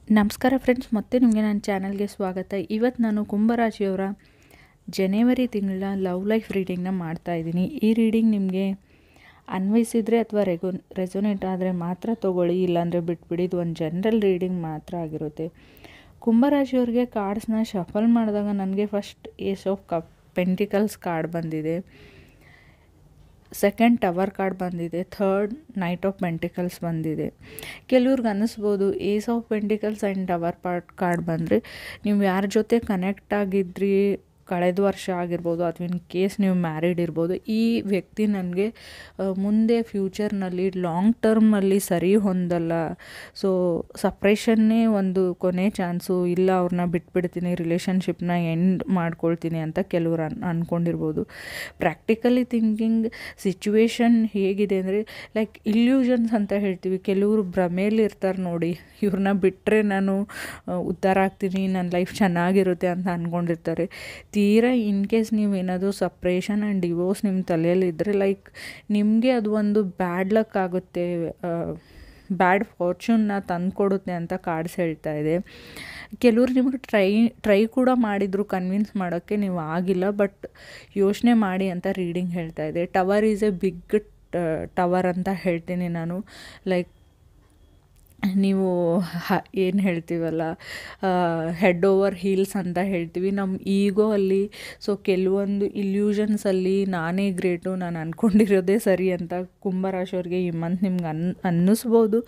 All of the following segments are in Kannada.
ನಮಸ್ಕಾರ ಫ್ರೆಂಡ್ಸ್, ಮತ್ತೆ ನಿಮಗೆ ನನ್ನ ಚಾನಲ್ಗೆ ಸ್ವಾಗತ. ಇವತ್ತು ನಾನು ಕುಂಭರಾಶಿಯವರ ಜನವರಿ ತಿಂಗಳ ಲವ್ ಲೈಫ್ ರೀಡಿಂಗ್ನ ಮಾಡ್ತಾಯಿದ್ದೀನಿ. ಈ ರೀಡಿಂಗ್ ನಿಮಗೆ ಅನ್ವಯಿಸಿದರೆ ಅಥವಾ ರೆಸೊನೇಟ್ ಆದರೆ ಮಾತ್ರ ತೊಗೊಳ್ಳಿ, ಇಲ್ಲಾಂದರೆ ಬಿಟ್ಬಿಡಿ. ಇದು ಒಂದು ಜನರಲ್ ರೀಡಿಂಗ್ ಮಾತ್ರ ಆಗಿರುತ್ತೆ. ಕುಂಭರಾಶಿಯವ್ರಿಗೆ ಕಾರ್ಡ್ಸ್ನ ಶಫಲ್ ಮಾಡಿದಾಗ ನನಗೆ first ace of pentacles card ಬಂದಿದೆ, ಸೆಕೆಂಡ್ ಟವರ್ ಕಾರ್ಡ್ ಬಂದಿದೆ, ಥರ್ಡ್ ನೈಟ್ ಆಫ್ ಪೆಂಟಿಕಲ್ಸ್ ಬಂದಿದೆ. ಕೆಲವ್ರಿಗೆ ಅನ್ನಿಸ್ಬೋದು ace of pentacles and tower card ಬಂದರೆ ನೀವು ಯಾರ ಜೊತೆ ಕನೆಕ್ಟ್ ಆಗಿದ್ರಿ ಕಳೆದ ವರ್ಷ ಆಗಿರ್ಬೋದು, ಅಥವಾ ಇನ್ ಕೇಸ್ ನೀವು ಮ್ಯಾರಿಡ್ ಇರ್ಬೋದು, ಈ ವ್ಯಕ್ತಿ ನನಗೆ ಮುಂದೆ ಫ್ಯೂಚರ್ನಲ್ಲಿ ಲಾಂಗ್ ಟರ್ಮಲ್ಲಿ ಸರಿ ಹೊಂದಲ್ಲ, ಸೊ ಸಪ್ರೇಷನ್ನೇ ಒಂದು ಕೊನೆ ಚಾನ್ಸು, ಇಲ್ಲ ಅವ್ರನ್ನ ಬಿಟ್ಬಿಡ್ತೀನಿ, ರಿಲೇಷನ್ಶಿಪ್ನ ಎಂಡ್ ಮಾಡ್ಕೊಳ್ತೀನಿ ಅಂತ ಕೆಲವ್ರು ಅಂದ್ಕೊಂಡಿರ್ಬೋದು. ಪ್ರಾಕ್ಟಿಕಲಿ ಥಿಂಕಿಂಗ್ ಸಿಚುವೇಶನ್ ಹೇಗಿದೆ ಅಂದರೆ ಲೈಕ್ ಇಲ್ಯೂಷನ್ಸ್ ಅಂತ ಹೇಳ್ತೀವಿ. ಕೆಲವರು ಭ್ರಮೇಲಿ ಇರ್ತಾರೆ ನೋಡಿ, ಇವ್ರನ್ನ ಬಿಟ್ಟರೆ ನಾನು ಉದ್ಧಾರ ಆಗ್ತೀನಿ, ನನ್ನ ಲೈಫ್ ಚೆನ್ನಾಗಿರುತ್ತೆ ಅಂತ ಅಂದ್ಕೊಂಡಿರ್ತಾರೆ. ತೀರಾ ಇನ್ ಕೇಸ್ ನೀವೇನಾದರೂ ಸಪ್ರೇಷನ್ ಆ್ಯಂಡ್ ಡಿವೋರ್ಸ್ ನಿಮ್ಮ ತಲೆಯಲ್ಲಿದ್ದರೆ ಲೈಕ್ ನಿಮಗೆ ಅದು ಒಂದು ಬ್ಯಾಡ್ ಲಕ್ ಆಗುತ್ತೆ, ಬ್ಯಾಡ್ ಫಾರ್ಚೂನ್ನ ತಂದುಕೊಡುತ್ತೆ ಅಂತ ಕಾರ್ಡ್ಸ್ ಹೇಳ್ತಾ ಇದೆ. ಕೆಲವರು ನಿಮಗೆ ಟ್ರೈ ಕೂಡ ಮಾಡಿದರು ಕನ್ವಿನ್ಸ್ ಮಾಡೋಕ್ಕೆ, ನೀವು ಆಗಿಲ್ಲ, ಬಟ್ ಯೋಚನೆ ಮಾಡಿ ಅಂತ ರೀಡಿಂಗ್ ಹೇಳ್ತಾ ಇದೆ. Tower is a big tower ಅಂತ ಹೇಳ್ತೀನಿ ನಾನು. ಲೈಕ್ ನೀವು ಏನು ಹೇಳ್ತೀವಲ್ಲ, ಹೆಡ್ ಓವರ್ ಹೀಲ್ಸ್ ಅಂತ ಹೇಳ್ತೀವಿ ನಮ್ಮ ಈಗೋ ಅಲ್ಲಿ. ಸೊ ಕೆಲವೊಂದು ಇಲ್ಯೂಷನ್ಸಲ್ಲಿ ನಾನೇ ಗ್ರೇಟು, ನಾನು ಅಂದ್ಕೊಂಡಿರೋದೇ ಸರಿ ಅಂತ ಕುಂಭರಾಶಿಯವ್ರಿಗೆ ಈ ಮಂತ್ ನಿಮ್ಗೆ ಅನ್ನಿಸ್ಬೋದು.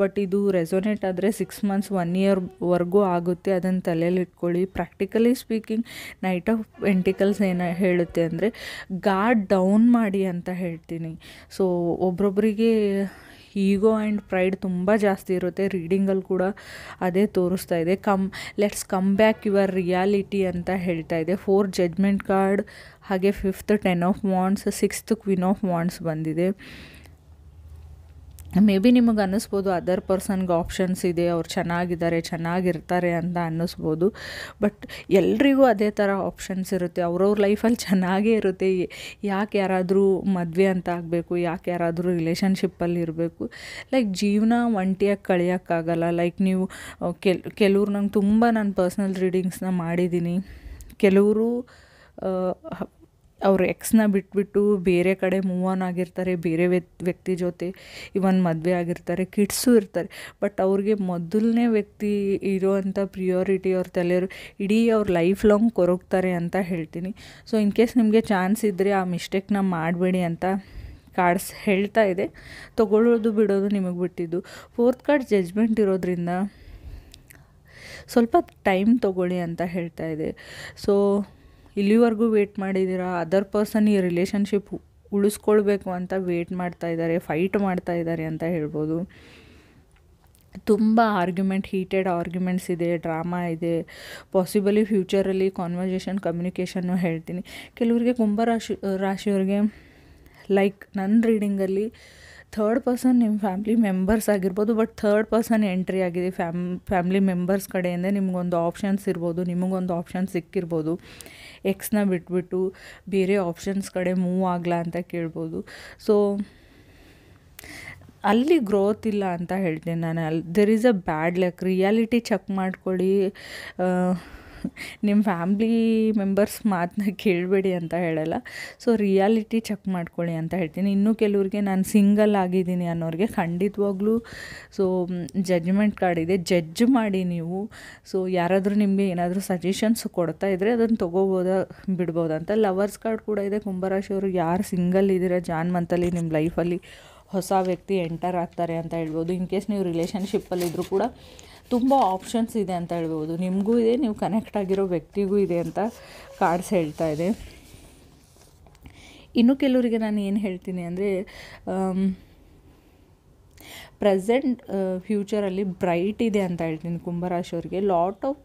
ಬಟ್ ಇದು ರೆಸೊನೇಟ್ ಆದರೆ 6 months 1 yearವರೆಗೂ ಆಗುತ್ತೆ. ಅದನ್ನು ತಲೆಯಲ್ಲಿ ಇಟ್ಕೊಳ್ಳಿ. Practically speaking night of pentacles ಏನು ಹೇಳುತ್ತೆ ಅಂದರೆ ಗಾರ್ಡ್ ಡೌನ್ ಮಾಡಿ ಅಂತ ಹೇಳ್ತೀನಿ. ಸೊ ಒಬ್ರೊಬ್ಬರಿಗೆ ಈಗೋ ಆ್ಯಂಡ್ ಪ್ರೈಡ್ ತುಂಬ ಜಾಸ್ತಿ ಇರುತ್ತೆ. ರೀಡಿಂಗಲ್ಲಿ ಕೂಡ ಅದೇ ತೋರಿಸ್ತಾ ಇದೆ. Let's come back your reality ಅಂತ ಹೇಳ್ತಾ ಇದೆ. 4 ಜಡ್ಜ್ಮೆಂಟ್ ಕಾರ್ಡ್, ಹಾಗೆ 5th 10 of wands, 6th Queen of wands ಬಂದಿದೆ. ಮೇ ಬಿ ನಿಮಗೆ ಅನ್ನಿಸ್ಬೋದು ಅದರ್ ಪರ್ಸನ್ಗೆ ಆಪ್ಷನ್ಸ್ ಇದೆ, ಅವ್ರು ಚೆನ್ನಾಗಿರ್ತಾರೆ ಅಂತ ಅನ್ನಿಸ್ಬೋದು. ಬಟ್ ಎಲ್ರಿಗೂ ಅದೇ ಥರ ಆಪ್ಷನ್ಸ್ ಇರುತ್ತೆ, ಅವ್ರವ್ರ ಲೈಫಲ್ಲಿ ಚೆನ್ನಾಗೇ ಇರುತ್ತೆ. ಯಾಕೆ ಯಾರಾದರೂ ಮದುವೆ ಅಂತ ಆಗಬೇಕು, ಯಾಕೆ ಯಾರಾದರೂ ರಿಲೇಷನ್ಶಿಪ್ಪಲ್ಲಿ ಇರಬೇಕು? ಲೈಕ್ ಜೀವನ ಒಂಟಿಯಾಗಿ ಕಳೆಯೋಕ್ಕಾಗಲ್ಲ. ಲೈಕ್ ನೀವು ಕೆಲವ್ರು ನಂಗೆ ತುಂಬ ನಾನು ಪರ್ಸ್ನಲ್ ರೀಡಿಂಗ್ಸ್ನ ಮಾಡಿದ್ದೀನಿ. ಕೆಲವರು ಅವ್ರ ಎಕ್ಸ್ನ ಬಿಟ್ಬಿಟ್ಟು ಬೇರೆ ಕಡೆ ಮೂವ್ ಆನ್ ಆಗಿರ್ತಾರೆ, ಬೇರೆ ವ್ಯಕ್ತಿ ಜೊತೆ ಇವನ್ ಮದುವೆ ಆಗಿರ್ತಾರೆ, ಕಿಡ್ಸು ಇರ್ತಾರೆ. ಬಟ್ ಅವ್ರಿಗೆ ಮೊದಲನೇ ವ್ಯಕ್ತಿ ಇರೋವಂಥ ಪ್ರಿಯಾರಿಟಿ ಅವ್ರ ತಲೆಯವರು ಇಡೀ ಅವ್ರ ಲೈಫ್ ಲಾಂಗ್ ಕೊರಗ್ತಾರೆ ಅಂತ ಹೇಳ್ತೀನಿ. ಸೊ ಇನ್ ಕೇಸ್ ನಿಮಗೆ ಚಾನ್ಸ್ ಇದ್ದರೆ ಆ ಮಿಸ್ಟೇಕ್ನ ಮಾಡಬೇಡಿ ಅಂತ ಕಾರ್ಡ್ಸ್ ಹೇಳ್ತಾ ಇದೆ. ತೊಗೊಳ್ಳೋದು ಬಿಡೋದು ನಿಮಗೆ ಬಿಟ್ಟಿದ್ದು. 4th ಕಾರ್ಡ್ ಜಡ್ಜ್ಮೆಂಟ್ ಇರೋದ್ರಿಂದ ಸ್ವಲ್ಪ ಟೈಮ್ ತೊಗೊಳ್ಳಿ ಅಂತ ಹೇಳ್ತಾ ಇದೆ. ಸೊ ಇಲ್ಲಿವರೆಗೂ ವೇಟ್ ಮಾಡಿದ್ದೀರಾ, ಅದರ್ ಪರ್ಸನ್ ಈ ರಿಲೇಷನ್ಶಿಪ್ ಉಳಿಸ್ಕೊಳ್ಬೇಕು ಅಂತ ವೇಟ್ ಮಾಡ್ತಾ ಇದ್ದಾರೆ, ಫೈಟ್ ಮಾಡ್ತಾ ಇದ್ದಾರೆ ಅಂತ ಹೇಳ್ಬೋದು. ತುಂಬ ಹೀಟೆಡ್ ಆರ್ಗ್ಯುಮೆಂಟ್ಸ್ ಇದೆ, ಡ್ರಾಮಾ ಇದೆ. ಪಾಸಿಬಲಿ ಫ್ಯೂಚರಲ್ಲಿ ಕಾನ್ವರ್ಸೇಷನ್ ಕಮ್ಯುನಿಕೇಷನ್ನು ಹೇಳ್ತೀನಿ. ಕೆಲವರಿಗೆ ರಾಶಿಯವ್ರಿಗೆ ಲೈಕ್ ನನ್ನ ರೀಡಿಂಗಲ್ಲಿ 3rd ಪರ್ಸನ್ ನಿಮ್ಮ ಫ್ಯಾಮ್ಲಿ ಮೆಂಬರ್ಸ್ ಆಗಿರ್ಬೋದು, ಬಟ್ 3rd ಪರ್ಸನ್ ಎಂಟ್ರಿ ಆಗಿದೆ. ಫ್ಯಾಮ್ಲಿ ಮೆಂಬರ್ಸ್ ಕಡೆಯಿಂದ ನಿಮಗೊಂದು ಆಪ್ಷನ್ಸ್ ಇರ್ಬೋದು, ನಿಮಗೊಂದು ಆಪ್ಷನ್ ಸಿಕ್ಕಿರ್ಬೋದು. ಎಕ್ಸ್ನ ಬಿಟ್ಬಿಟ್ಟು ಬೇರೆ ಆಪ್ಷನ್ಸ್ ಕಡೆ ಮೂವ್ ಆಗಲ್ಲ ಅಂತ ಕೇಳ್ಬೋದು. ಸೊ ಅಲ್ಲಿ ಗ್ರೋತ್ ಇಲ್ಲ ಅಂತ ಹೇಳ್ತೀನಿ ನಾನು. There is a bad luck. Reality check ಮಾಡ್ಕೊಳ್ಳಿ. ನಿಮ್ಮ ಫ್ಯಾಮ್ಲಿ ಮೆಂಬರ್ಸ್ ಮಾತನ್ನ ಕೇಳಬೇಡಿ ಅಂತ ಹೇಳಲ್ಲ. ಸೊ ರಿಯಾಲಿಟಿ ಚೆಕ್ ಮಾಡ್ಕೊಳ್ಳಿ ಅಂತ ಹೇಳ್ತೀನಿ. ಇನ್ನೂ ಕೆಲವ್ರಿಗೆ ನಾನು ಸಿಂಗಲ್ ಆಗಿದ್ದೀನಿ ಅನ್ನೋರಿಗೆ ಖಂಡಿತವಾಗ್ಲೂ ಸೊ ಜಡ್ಜ್ಮೆಂಟ್ ಕಾರ್ಡ್ ಇದೆ, ಜಡ್ಜ್ ಮಾಡಿ ನೀವು. ಸೊ ಯಾರಾದರೂ ನಿಮಗೆ ಏನಾದರೂ ಸಜೆಷನ್ಸ್ ಕೊಡ್ತಾ ಇದ್ದರೆ ಅದನ್ನು ತೊಗೋಬೋದಾ ಬಿಡ್ಬೋದಂತ. ಲವರ್ಸ್ ಕಾರ್ಡ್ ಕೂಡ ಇದೆ. ಕುಂಭರಾಶಿಯವರು ಯಾರು ಸಿಂಗಲ್ ಇದ್ದೀರಾ ಜಾನ್ ಮಂತಲ್ಲಿ ನಿಮ್ಮ ಲೈಫಲ್ಲಿ ಹೊಸ ವ್ಯಕ್ತಿ ಎಂಟರ್ ಆಗ್ತಾರೆ ಅಂತ ಹೇಳ್ಬೋದು. ಇನ್ ಕೇಸ್ ನೀವು ರಿಲೇಷನ್ಶಿಪ್ಪಲ್ಲಿದ್ದರೂ ಕೂಡ ತುಂಬ ಆಪ್ಷನ್ಸ್ ಇದೆ ಅಂತ ಹೇಳ್ಬೋದು. ನಿಮಗೂ ಇದೆ, ನೀವು ಕನೆಕ್ಟ್ ಆಗಿರೋ ವ್ಯಕ್ತಿಗೂ ಇದೆ ಅಂತ ಕಾರ್ಡ್ಸ್ ಹೇಳ್ತಾ ಇದೆ. ಇನ್ನು ಕೆಲವರಿಗೆ ನಾನು ಏನು ಹೇಳ್ತೀನಿ ಅಂದರೆ ಪ್ರೆಸೆಂಟ್ ಫ್ಯೂಚರಲ್ಲಿ ಬ್ರೈಟ್ ಇದೆ ಅಂತ ಹೇಳ್ತೀನಿ. ಕುಂಭರಾಶಿಯವ್ರಿಗೆ ಲಾಟ್ ಆಫ್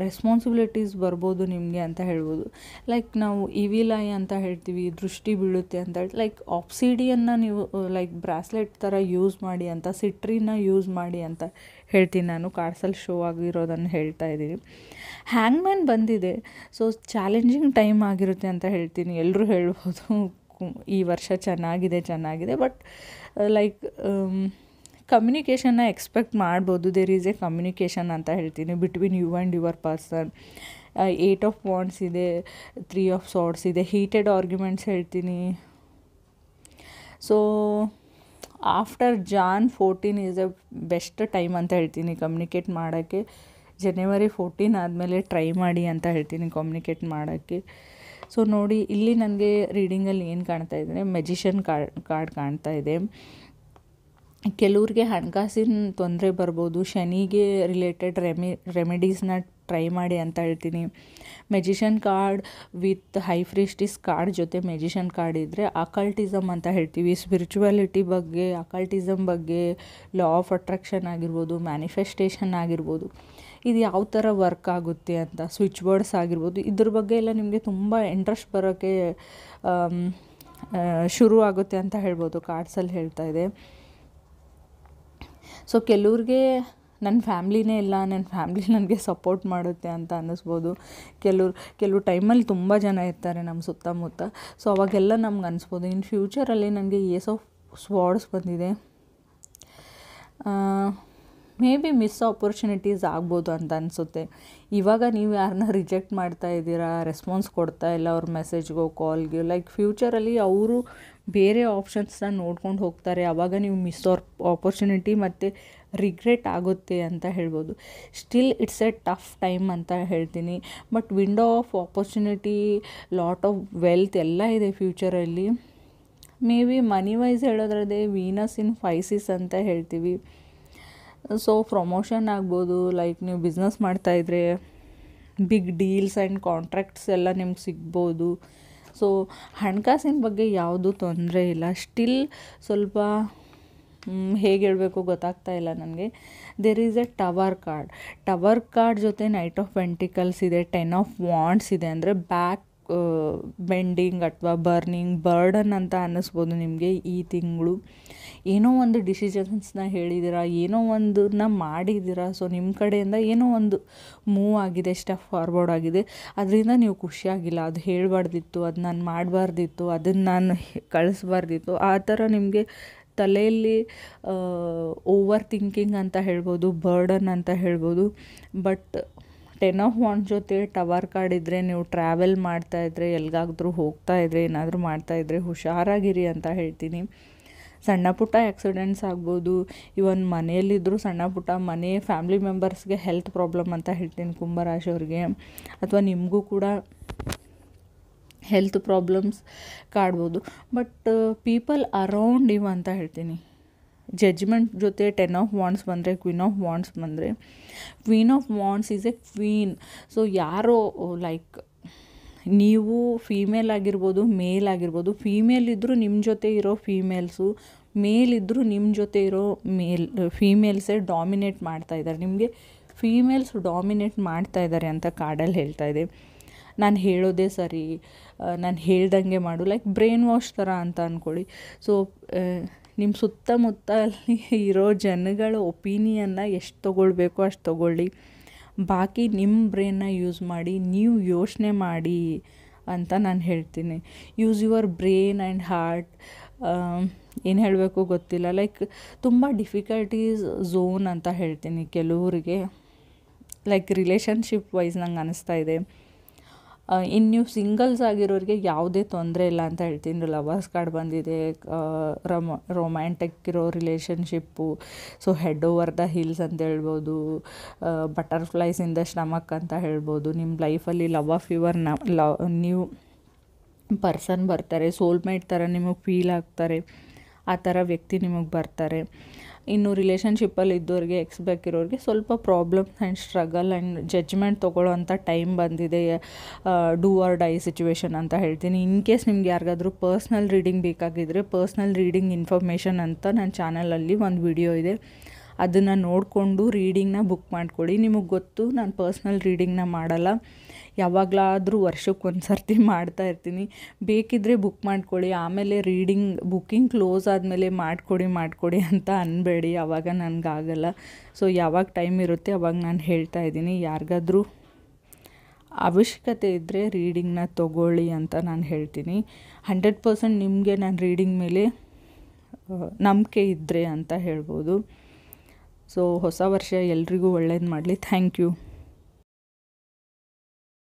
ರೆಸ್ಪಾನ್ಸಿಬಿಲಿಟೀಸ್ ಬರ್ಬೋದು ನಿಮಗೆ ಅಂತ ಹೇಳ್ಬೋದು. ಲೈಕ್ ನಾವು ಇವಿಲ್ ಐ ಅಂತ ಹೇಳ್ತೀವಿ, ದೃಷ್ಟಿ ಬೀಳುತ್ತೆ ಅಂತ ಹೇಳಿ. ಲೈಕ್ ಆಪ್ಸಿಡಿಯನ್ನು ನೀವು ಲೈಕ್ ಬ್ರಾಸ್ಲೆಟ್ ಥರ ಯೂಸ್ ಮಾಡಿ ಅಂತ, ಸಿಟ್ರಿನ ಯೂಸ್ ಮಾಡಿ ಅಂತ ಹೇಳ್ತೀನಿ ನಾನು. ಕಾರ್ಡ್ಸಲ್ಲಿ ಶೋ ಆಗಿರೋದನ್ನು ಹೇಳ್ತಾ ಇದ್ದೀನಿ. ಹ್ಯಾಂಗ್ಮ್ಯಾನ್ ಬಂದಿದೆ. ಸೊ ಚಾಲೆಂಜಿಂಗ್ ಟೈಮ್ ಆಗಿರುತ್ತೆ ಅಂತ ಹೇಳ್ತೀನಿ. ಎಲ್ಲರೂ ಹೇಳ್ಬೋದು ಈ ವರ್ಷ ಚೆನ್ನಾಗಿದೆ, ಬಟ್ ಲೈಕ್ ಕಮ್ಯುನಿಕೇಷನ್ನ ಎಕ್ಸ್ಪೆಕ್ಟ್ ಮಾಡ್ಬೋದು. ದೇರ್ ಈಸ್ ಎ ಕಮ್ಯುನಿಕೇಷನ್ ಅಂತ ಹೇಳ್ತೀನಿ between you and your person. 8 of wands ಇದೆ, 3 ಆಫ್ ಸಾರ್ಡ್ಸ್ ಇದೆ, ಹೀಟೆಡ್ ಆರ್ಗ್ಯುಮೆಂಟ್ಸ್ ಹೇಳ್ತೀನಿ. So after Jan 14 is a best time ಅಂತ ಹೇಳ್ತೀನಿ ಕಮ್ಯುನಿಕೇಟ್ ಮಾಡೋಕ್ಕೆ. January 14 ಆದಮೇಲೆ ಟ್ರೈ ಮಾಡಿ ಅಂತ ಹೇಳ್ತೀನಿ ಕಮ್ಯುನಿಕೇಟ್ ಮಾಡೋಕ್ಕೆ. ಸೊ ನೋಡಿ, ಇಲ್ಲಿ ನನಗೆ ರೀಡಿಂಗಲ್ಲಿ ಏನು ಕಾಣ್ತಾ ಇದೆ, ಮೆಜಿಷಿಯನ್ ಕಾರ್ಡ್ ಕಾಣ್ತಾ ಇದೆ. ಕೆಲವ್ರಿಗೆ ಹಣಕಾಸಿನ ತೊಂದರೆ ಬರ್ಬೋದು, ಶನಿಗೆ ರಿಲೇಟೆಡ್ ರೆಮಿಡೀಸ್ನ ಟ್ರೈ ಮಾಡಿ ಅಂತ ಹೇಳ್ತೀನಿ. Magician card with high priestess card ಜೊತೆ ಮೆಜಿಷಿಯನ್ ಕಾರ್ಡ್ ಇದ್ದರೆ ಅಕಲ್ಟಿಸಮ್ ಅಂತ ಹೇಳ್ತೀವಿ. ಸ್ಪಿರಿಚುವಾಲಿಟಿ ಬಗ್ಗೆ, ಅಕಲ್ಟಿಸಮ್ ಬಗ್ಗೆ, ಲಾ ಆಫ್ ಅಟ್ರಾಕ್ಷನ್ ಆಗಿರ್ಬೋದು, ಮ್ಯಾನಿಫೆಸ್ಟೇಷನ್ ಆಗಿರ್ಬೋದು, ಇದು ಯಾವ ಥರ ವರ್ಕ್ ಆಗುತ್ತೆ ಅಂತ, ಸ್ವಿಚ್ ವರ್ಡ್ಸ್ ಆಗಿರ್ಬೋದು, ಇದ್ರ ಬಗ್ಗೆ ಎಲ್ಲ ನಿಮಗೆ ತುಂಬ ಇಂಟ್ರೆಸ್ಟ್ ಬರೋಕ್ಕೆ ಶುರು ಆಗುತ್ತೆ ಅಂತ ಹೇಳ್ಬೋದು. ಕಾರ್ಡ್ಸಲ್ಲಿ ಹೇಳ್ತಾ ಇದೆ. ಸೊ ಕೆಲವ್ರಿಗೆ ನನ್ನ ಫ್ಯಾಮ್ಲಿನೇ ಇಲ್ಲ, ನನ್ನ ಫ್ಯಾಮ್ಲಿ ನನಗೆ ಸಪೋರ್ಟ್ ಮಾಡುತ್ತೆ ಅಂತ ಅನ್ನಿಸ್ಬೋದು. ಕೆಲವು ಟೈಮಲ್ಲಿ ತುಂಬ ಜನ ಇರ್ತಾರೆ ನಮ್ಮ ಸುತ್ತಮುತ್ತ. ಸೊ ಅವಾಗೆಲ್ಲ ನಮ್ಗೆ ಅನಿಸ್ಬೋದು. ಇನ್ ಫ್ಯೂಚರಲ್ಲಿ ನನಗೆ ಏಸ್ ಆಫ್ ಸ್ವಾರ್ಡ್ಸ್ ಬಂದಿದೆ. ಮೇ ಬಿ ಮಿಸ್ ಆಪರ್ಚುನಿಟೀಸ್ ಆಗ್ಬೋದು ಅಂತ ಅನಿಸುತ್ತೆ. ಇವಾಗ ನೀವು ಯಾರನ್ನ ರಿಜೆಕ್ಟ್ ಮಾಡ್ತಾ ಇದ್ದೀರಾ, ರೆಸ್ಪಾನ್ಸ್ ಕೊಡ್ತಾ ಇಲ್ಲ ಅವ್ರ ಮೆಸೇಜ್ಗೋ ಕಾಲ್ಗೆ, ಲೈಕ್ ಫ್ಯೂಚರಲ್ಲಿ ಅವರು ಬೇರೆ ಆಪ್ಷನ್ಸ್ನ ನೋಡ್ಕೊಂಡು ಹೋಗ್ತಾರೆ. ಆವಾಗ ನೀವು ಮಿಸ್ ಆಪರ್ಚುನಿಟಿ ಮತ್ತು ರಿಗ್ರೆಟ್ ಆಗುತ್ತೆ ಅಂತ ಹೇಳ್ಬೋದು. Still it's a tough time ಅಂತ ಹೇಳ್ತೀನಿ. But window of opportunity, lot of wealth ಎಲ್ಲ ಇದೆ ಫ್ಯೂಚರಲ್ಲಿ. ಮೇ ಬಿ ಮನಿ ವೈಸ್ ಹೇಳೋದ್ರದೇ ವೀನಸ್ ಇನ್ ಫೈಸಿಸ್ ಅಂತ ಹೇಳ್ತೀವಿ. ಸೊ ಪ್ರಮೋಷನ್ ಆಗ್ಬೋದು, ಲೈಕ್ ನೀವು ಬಿಸ್ನೆಸ್ ಮಾಡ್ತಾಯಿದ್ರೆ ಬಿಗ್ ಡೀಲ್ಸ್ ಆ್ಯಂಡ್ ಕಾಂಟ್ರಾಕ್ಟ್ಸ್ ಎಲ್ಲ ನಿಮ್ಗೆ ಸಿಗ್ಬೋದು. ಸೊ ಹಣಕಾಸಿನ ಬಗ್ಗೆ ಯಾವುದೂ ತೊಂದರೆ ಇಲ್ಲ. ಸ್ಟಿಲ್ ಸ್ವಲ್ಪ ಹೇಗೆ ಹೇಳಬೇಕು ಗೊತ್ತಾಗ್ತಾ ಇಲ್ಲ ನನಗೆ. There is a tower card ಜೊತೆ ನೈಟ್ ಆಫ್ ಪೆಂಟಿಕಲ್ಸ್ ಇದೆ, 10 ಆಫ್ ವಾಂಡ್ಸ್ ಇದೆ. ಅಂದರೆ ಬ್ಯಾಕ್ ಬೆಂಡಿಂಗ್ ಅಥವಾ ಬರ್ನಿಂಗ್ ಬರ್ಡನ್ ಅಂತ ಅನ್ನಿಸ್ಬೋದು ನಿಮಗೆ ಈ ತಿಂಗಳು. ಏನೋ ಒಂದು ಡಿಸಿಷನ್ಸ್ನ ಹೇಳಿದ್ದೀರಾ, ಏನೋ ಒಂದನ್ನ ಮಾಡಿದ್ದೀರಾ. ಸೊ ನಿಮ್ಮ ಕಡೆಯಿಂದ ಏನೋ ಒಂದು ಮೂವ್ ಆಗಿದೆ, ಸ್ಟೆಪ್ ಫಾರ್ವರ್ಡ್ ಆಗಿದೆ. ಅದರಿಂದ ನೀವು ಖುಷಿಯಾಗಿಲ್ಲ, ಅದು ಹೇಳಬಾರ್ದಿತ್ತು, ಅದು ನಾನು ಮಾಡಬಾರ್ದಿತ್ತು, ಅದನ್ನು ನಾನು ಕಳಿಸ್ಬಾರ್ದಿತ್ತು, ಆ ಥರ ನಿಮಗೆ ತಲೆಯಲ್ಲಿ ಓವರ್ ಥಿಂಕಿಂಗ್ ಅಂತ ಹೇಳ್ಬೋದು, ಬರ್ಡನ್ ಅಂತ ಹೇಳ್ಬೋದು. ಬಟ್ 10 ಆಫ್ ವಾಂಡ್ಸ್ ಜೊತೆ ಟವರ್ ಕಾರ್ಡ್ ಇದ್ದರೆ, ನೀವು ಟ್ರಾವೆಲ್ ಮಾಡ್ತಾಯಿದ್ರೆ, ಎಲ್ಲಿಗಾದ್ರೂ ಹೋಗ್ತಾಯಿದ್ರೆ, ಏನಾದರೂ ಮಾಡ್ತಾಯಿದ್ರೆ ಹುಷಾರಾಗಿರಿ ಅಂತ ಹೇಳ್ತೀನಿ. ಸಣ್ಣ ಪುಟ್ಟ ಆ್ಯಕ್ಸಿಡೆಂಟ್ಸ್ ಆಗ್ಬೋದು, ಇವನ್ ಮನೆಯಲ್ಲಿದ್ದರೂ ಸಣ್ಣ ಪುಟ್ಟ ಫ್ಯಾಮ್ಲಿ ಮೆಂಬರ್ಸ್ಗೆ ಹೆಲ್ತ್ ಪ್ರಾಬ್ಲಮ್ ಅಂತ ಹೇಳ್ತೀನಿ ಕುಂಭರಾಶಿಯವ್ರಿಗೆ. ಅಥವಾ ನಿಮಗೂ ಕೂಡ ಹೆಲ್ತ್ ಪ್ರಾಬ್ಲಮ್ಸ್ ಕಾಡ್ಬೋದು. ಬಟ್ ಪೀಪಲ್ ಅರೌಂಡ್ ಇವ್ ಅಂತ ಹೇಳ್ತೀನಿ. ಜಡ್ಜ್ಮೆಂಟ್ ಜೊತೆ 10 ಆಫ್ ವಾಂಡ್ಸ್ ಬಂದರೆ, ಕ್ವೀನ್ ಆಫ್ ವಾಂಡ್ಸ್ ಬಂದರೆ, queen of wands is a queen. So ಯಾರೋ ಲೈಕ್ ನೀವು ಫೀಮೇಲ್ ಆಗಿರ್ಬೋದು, ಮೇಲ್ ಆಗಿರ್ಬೋದು. ಫೀಮೇಲ್ ಇದ್ದರೂ ನಿಮ್ಮ ಜೊತೆ ಇರೋ ಫೀಮೇಲ್ಸು, ಮೇಲ್ ಇದ್ದರೂ ನಿಮ್ಮ ಜೊತೆ ಇರೋ ಫೀಮೇಲ್ಸೇ ಡಾಮಿನೇಟ್ ಮಾಡ್ತಾಯಿದ್ದಾರೆ. ನಿಮಗೆ ಫೀಮೇಲ್ಸ್ ಡಾಮಿನೇಟ್ ಮಾಡ್ತಾಯಿದ್ದಾರೆ ಅಂತ ಕಾರ್ಡಲ್ಲಿ ಹೇಳ್ತಾ ಇದೆ. ನಾನು ಹೇಳೋದೇ ಸರಿ, ನಾನು ಹೇಳ್ದಂಗೆ ಮಾಡು, ಲೈಕ್ ಬ್ರೈನ್ ವಾಶ್ ಥರ ಅಂತ ಅಂದ್ಕೊಳ್ಳಿ. ಸೊ ನಿಮ್ಮ ಸುತ್ತಮುತ್ತ ಇರೋ ಜನಗಳ ಒಪಿನಿಯನ್ನ ಎಷ್ಟು ತೊಗೊಳ್ಬೇಕೋ ಅಷ್ಟು ತೊಗೊಳ್ಳಿ. ಬಾಕಿ ನಿಮ್ಮ ಬ್ರೈನ್ನ ಯೂಸ್ ಮಾಡಿ, ನೀವು ಯೋಚನೆ ಮಾಡಿ ಅಂತ ನಾನು ಹೇಳ್ತೀನಿ. Use your brain and heart. ಏನು ಹೇಳಬೇಕು ಗೊತ್ತಿಲ್ಲ, ಲೈಕ್ ತುಂಬ ಡಿಫಿಕಲ್ಟೀಸ್ ಝೋನ್ ಅಂತ ಹೇಳ್ತೀನಿ ಕೆಲವರಿಗೆ. ಲೈಕ್ ರಿಲೇಷನ್ಶಿಪ್ ವೈಸ್ ನಂಗೆ ಅನ್ನಿಸ್ತಾ ಇದೆ. ಇನ್ನು ನೀವು ಸಿಂಗಲ್ಸ್ ಆಗಿರೋರಿಗೆ ಯಾವುದೇ ತೊಂದರೆ ಇಲ್ಲ ಅಂತ ಹೇಳ್ತೀನಿ. ಲವರ್ಸ್ ಕಾರ್ಡ್ ಬಂದಿದೆ, ರೊಮ್ಯಾಂಟಿಕ್ ಇರೋ relationship. So head over the hills ಅಂತ ಹೇಳ್ಬೋದು, ಬಟರ್ಫ್ಲೈಸ್ ಇನ್ ದ ಸ್ಟಮಕ್ ಅಂತ ಹೇಳ್ಬೋದು. ನಿಮ್ಮ ಲೈಫಲ್ಲಿ ಲವ್ ಫೀವರ್ ನೀವು ಪರ್ಸನ್ ಬರ್ತಾರೆ, ಸೋಲ್ಮೇಟ್ ಥರ ನಿಮಗೆ ಫೀಲ್ ಆಗ್ತಾರೆ, ಆ ಥರ ವ್ಯಕ್ತಿ ನಿಮಗೆ ಬರ್ತಾರೆ. ಇನ್ನು ರಿಲೇಷನ್ಶಿಪ್ಪಲ್ಲಿ ಇದ್ದವ್ರಿಗೆ, ಎಕ್ಸ್ ಬೇಕಿರೋರಿಗೆ ಸ್ವಲ್ಪ problems and struggle and judgement ತೊಗೊಳ್ಳೋ ಅಂಥ ಟೈಮ್ ಬಂದಿದೆ. ಡೂ ಆರ್ ಡೈ ಸಿಚುವೇಶನ್ ಅಂತ ಹೇಳ್ತೀನಿ. ಇನ್ ಕೇಸ್ ನಿಮ್ಗೆ ಯಾರಿಗಾದ್ರೂ ಪರ್ಸ್ನಲ್ ರೀಡಿಂಗ್ ಬೇಕಾಗಿದ್ದರೆ, ಪರ್ಸ್ನಲ್ ರೀಡಿಂಗ್ ಇನ್ಫಾರ್ಮೇಷನ್ ಅಂತ ನನ್ನ ಚಾನಲಲ್ಲಿ ಒಂದು ವಿಡಿಯೋ ಇದೆ, ಅದನ್ನು ನೋಡಿಕೊಂಡು ರೀಡಿಂಗ್ನ ಬುಕ್ ಮಾಡ್ಕೊಳ್ಳಿ. ನಿಮಗೆ ಗೊತ್ತು ನಾನು ಪರ್ಸ್ನಲ್ ರೀಡಿಂಗ್ನ ಮಾಡಲ್ಲ, ಯಾವಾಗಲಾದರೂ ವರ್ಷಕ್ಕೆ ಒಂದು ಸರ್ತಿ ಮಾಡ್ತಾ ಇರ್ತೀನಿ. ಬೇಕಿದ್ದರೆ ಬುಕ್ ಮಾಡ್ಕೊಳ್ಳಿ. ಆಮೇಲೆ ಬುಕ್ಕಿಂಗ್ ಕ್ಲೋಸ್ ಆದಮೇಲೆ ಮಾಡಿಕೊಡಿ ಅಂತ ಅನ್ಬೇಡಿ, ಆವಾಗ ನನಗಾಗಲ್ಲ. ಸೊ ಯಾವಾಗ ಟೈಮ್ ಇರುತ್ತೆ ಅವಾಗ ನಾನು ಹೇಳ್ತಾ ಇದ್ದೀನಿ. ಯಾರಿಗಾದ್ರೂ ಅವಶ್ಯಕತೆ ಇದ್ದರೆ ರೀಡಿಂಗ್ನ ತೊಗೊಳ್ಳಿ ಅಂತ ನಾನು ಹೇಳ್ತೀನಿ. 100% ನಿಮಗೆ ನಾನು ರೀಡಿಂಗ್ ಮೇಲೆ ನಂಬಿಕೆ ಇದ್ದರೆ ಅಂತ ಹೇಳ್ಬೋದು. ಸೊ ಹೊಸ ವರ್ಷ ಎಲ್ರಿಗೂ ಒಳ್ಳೇದು ಮಾಡಲಿ. Thank you.